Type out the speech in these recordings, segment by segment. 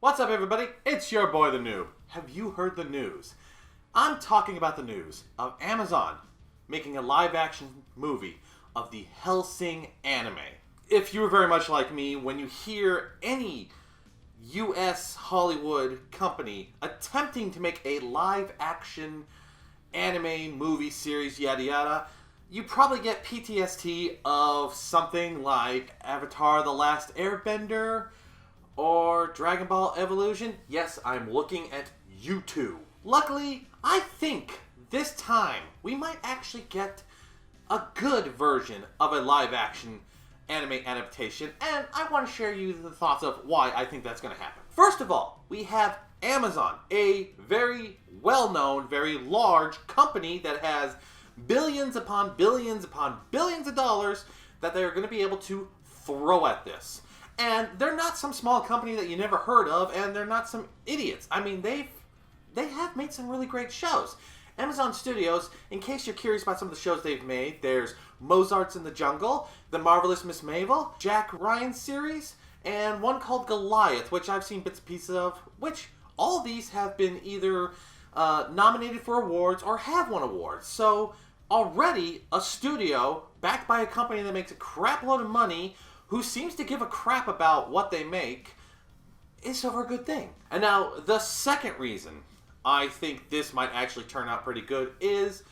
What's up, everybody? It's your boy, the Noob. Have you heard the news? I'm talking about the news of Amazon making a live-action movie of the Hellsing anime. If you're very much like me, when you hear any U.S. Hollywood company attempting to make a live-action anime movie series, yada yada, you probably get PTSD of something like Avatar: The Last Airbender, or Dragon Ball Evolution. Yes, I'm looking at you two. Luckily, I think this time we might actually get a good version of a live-action anime adaptation, and I want to share you the thoughts of why I think that's going to happen. First of all, we have Amazon, a very well-known, very large company that has billions upon billions upon billions of dollars that they're going to be able to throw at this. And they're not some small company that you never heard of, and they're not some idiots. I mean, they have made some really great shows. Amazon Studios, in case you're curious about some of the shows they've made, there's Mozart's in the Jungle, The Marvelous Miss Maisel, Jack Ryan's series, and one called Goliath, which I've seen bits and pieces of, which all of these have been either nominated for awards or have won awards. So already a studio backed by a company that makes a crap load of money, who seems to give a crap about what they make, is over a good thing. And now, the second reason I think this might actually turn out pretty good is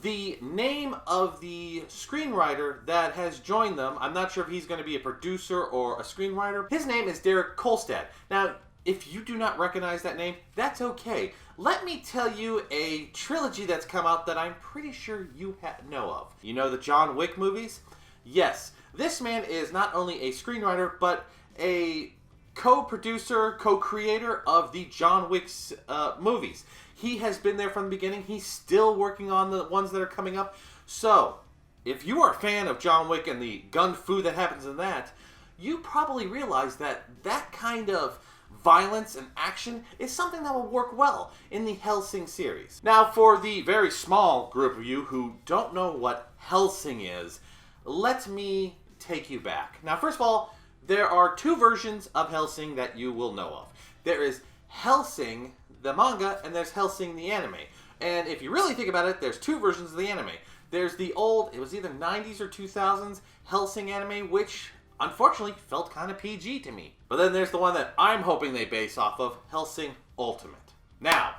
the name of the screenwriter that has joined them. I'm not sure if he's going to be a producer or a screenwriter. His name is Derek Kolstad. Now, if you do not recognize that name, that's okay. Let me tell you a trilogy that's come out that I'm pretty sure you know of. You know the John Wick movies? Yes. This man is not only a screenwriter, but a co-producer, co-creator of the John Wick's movies. He has been there from the beginning. He's still working on the ones that are coming up. So, if you are a fan of John Wick and the gun fu that happens in that, you probably realize that that kind of violence and action is something that will work well in the Hellsing series. Now, for the very small group of you who don't know what Hellsing is, let me take you back. Now, first of all, there are two versions of Hellsing that you will know of. There is Hellsing, the manga, and there's Hellsing, the anime. And if you really think about it, there's two versions of the anime. There's the old, it was either 90s or 2000s Hellsing anime, which unfortunately felt kind of PG to me. But then there's the one that I'm hoping they base off of, Hellsing Ultimate. Now,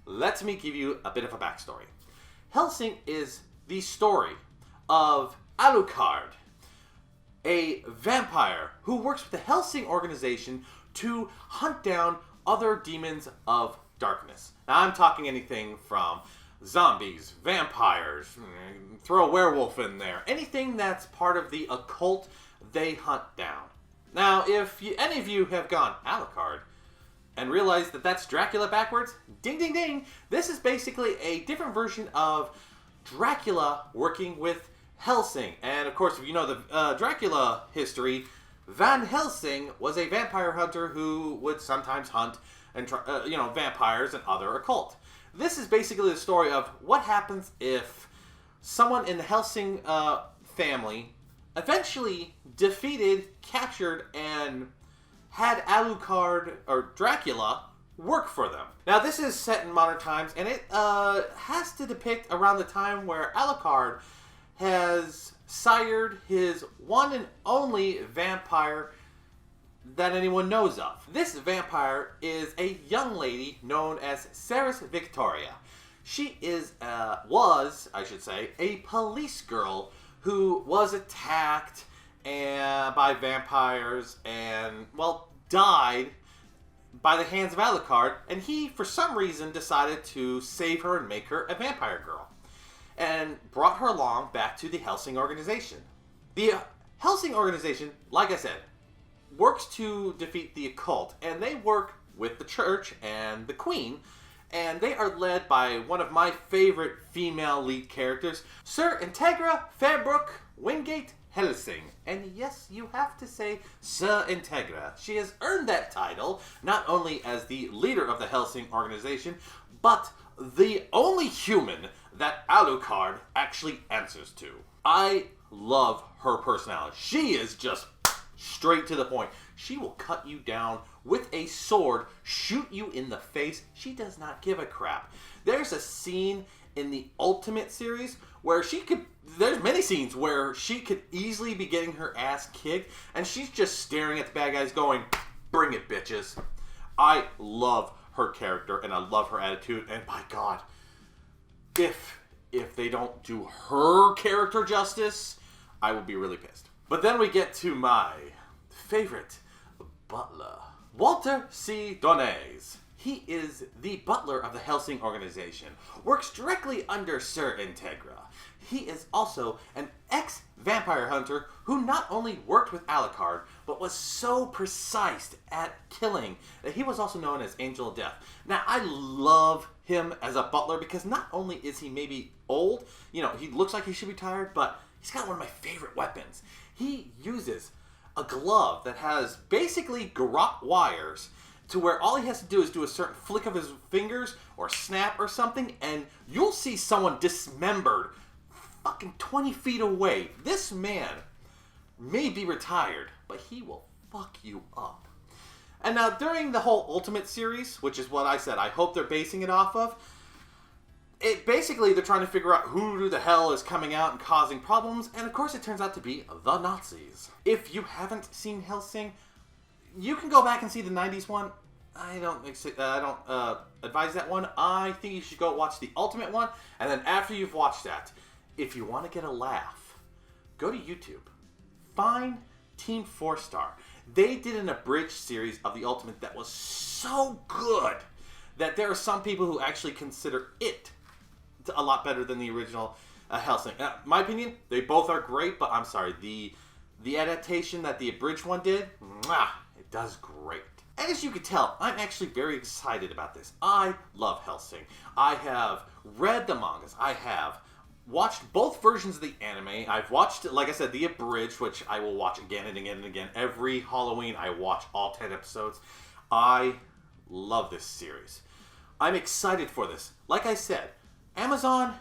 let me give you a bit of a backstory. Hellsing is the story of Alucard, a vampire who works with the Hellsing organization to hunt down other demons of darkness. Now, I'm talking anything from zombies, vampires, throw a werewolf in there. Anything that's part of the occult, they hunt down. Now, if any of you have gone Alucard and realized that that's Dracula backwards, ding ding ding, this is basically a different version of Dracula working with Hellsing. And of course, if you know the Dracula history, Van Helsing was a vampire hunter who would sometimes hunt and vampires and other occult. This is basically the story of what happens if someone in the Hellsing family eventually defeated, captured, and had Alucard or Dracula work for them. Now, this is set in modern times, and it has to depict around the time where Alucard has sired his one and only vampire that anyone knows of. This vampire is a young lady known as Ceres Victoria. She was a police girl who was attacked by vampires and, well, died by the hands of Alucard, and he, for some reason, decided to save her and make her a vampire girl, and brought her along back to the Hellsing organization. The Hellsing organization, like I said, works to defeat the occult, and they work with the church and the queen, and they are led by one of my favorite female lead characters, Sir Integra Fairbrook Wingate Hellsing. And yes, you have to say Sir Integra. She has earned that title, not only as the leader of the Hellsing organization, but the only human that Alucard actually answers to. I love her personality. She is just straight to the point. She will cut you down with a sword, shoot you in the face. She does not give a crap. There's a scene in the Ultimate series where there's many scenes where she could easily be getting her ass kicked, and she's just staring at the bad guys going, bring it, bitches. I love her character, and I love her attitude, and my God, if they don't do her character justice, I will be really pissed. But then we get to my favorite butler, Walter C. Donez. He is the butler of the Hellsing organization, works directly under Sir Integra. He is also an ex-vampire hunter who not only worked with Alucard, but was so precise at killing that he was also known as Angel of Death. Now, I love him as a butler because not only is he maybe old, he looks like he should be tired, but he's got one of my favorite weapons. He uses a glove that has basically garrote wires to where all he has to do is do a certain flick of his fingers or snap or something, and you'll see someone dismembered fucking 20 feet away. This man may be retired, but he will fuck you up. And now, during the whole Ultimate series, which is what I said I hope they're basing it off of, basically they're trying to figure out who the hell is coming out and causing problems, and of course it turns out to be the Nazis. If you haven't seen Hellsing, you can go back and see the 90s one. I don't advise that one. I think you should go watch the Ultimate one, and then after you've watched that, if you want to get a laugh, go to YouTube. Find Team 4-Star. They did an abridged series of the Ultimate that was so good that there are some people who actually consider it a lot better than the original Hellsing. My opinion, they both are great, but I'm sorry, the adaptation that the abridged one did, it does great. And as you can tell, I'm actually very excited about this. I love Hellsing. I have read the mangas. I have watched both versions of the anime. I've watched, like I said, the abridged, which I will watch again and again and again. Every Halloween, I watch all 10 episodes. I love this series. I'm excited for this. Like I said, Amazon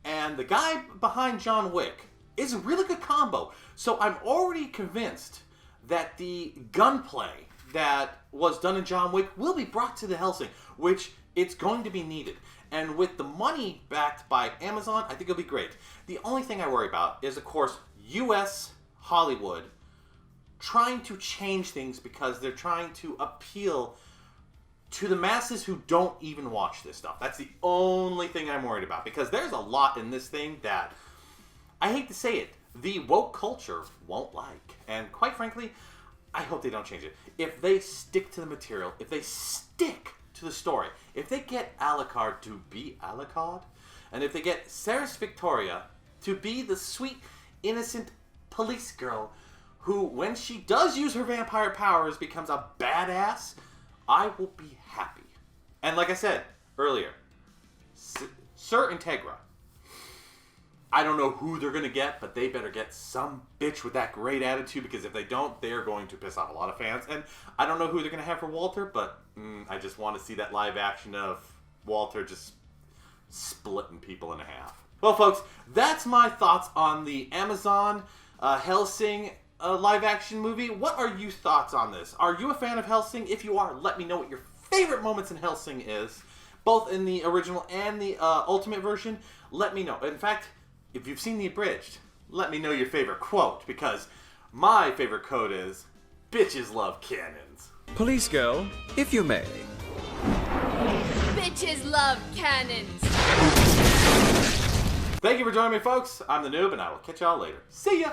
and the guy behind John Wick is a really good combo. So I'm already convinced that the gunplay that was done in John Wick will be brought to the Hellsing, which it's going to be needed. And with the money backed by Amazon, I think it'll be great. The only thing I worry about is, of course, U.S. Hollywood trying to change things because they're trying to appeal to the masses who don't even watch this stuff. That's the only thing I'm worried about, because there's a lot in this thing that, I hate to say it, the woke culture won't like. And quite frankly, I hope they don't change it. If they stick to the material, if they stick to the story, if they get Alucard to be Alucard, and if they get Ceres Victoria to be the sweet, innocent police girl who, when she does use her vampire powers, becomes a badass, I will be happy. And like I said earlier, Sir Integra, I don't know who they're going to get, but they better get some bitch with that great attitude, because if they don't, they're going to piss off a lot of fans. And I don't know who they're going to have for Walter, but I just want to see that live action of Walter just splitting people in half. Well, folks, that's my thoughts on the Amazon Hellsing live action movie. What are your thoughts on this? Are you a fan of Hellsing? If you are, let me know what your favorite moments in Hellsing is, both in the original and the Ultimate version. Let me know. In fact, if you've seen the abridged, let me know your favorite quote, because my favorite quote is, "Bitches love cannons." Police girl, if you may. Bitches love cannons. Thank you for joining me, folks. I'm the Noob, and I will catch y'all later. See ya!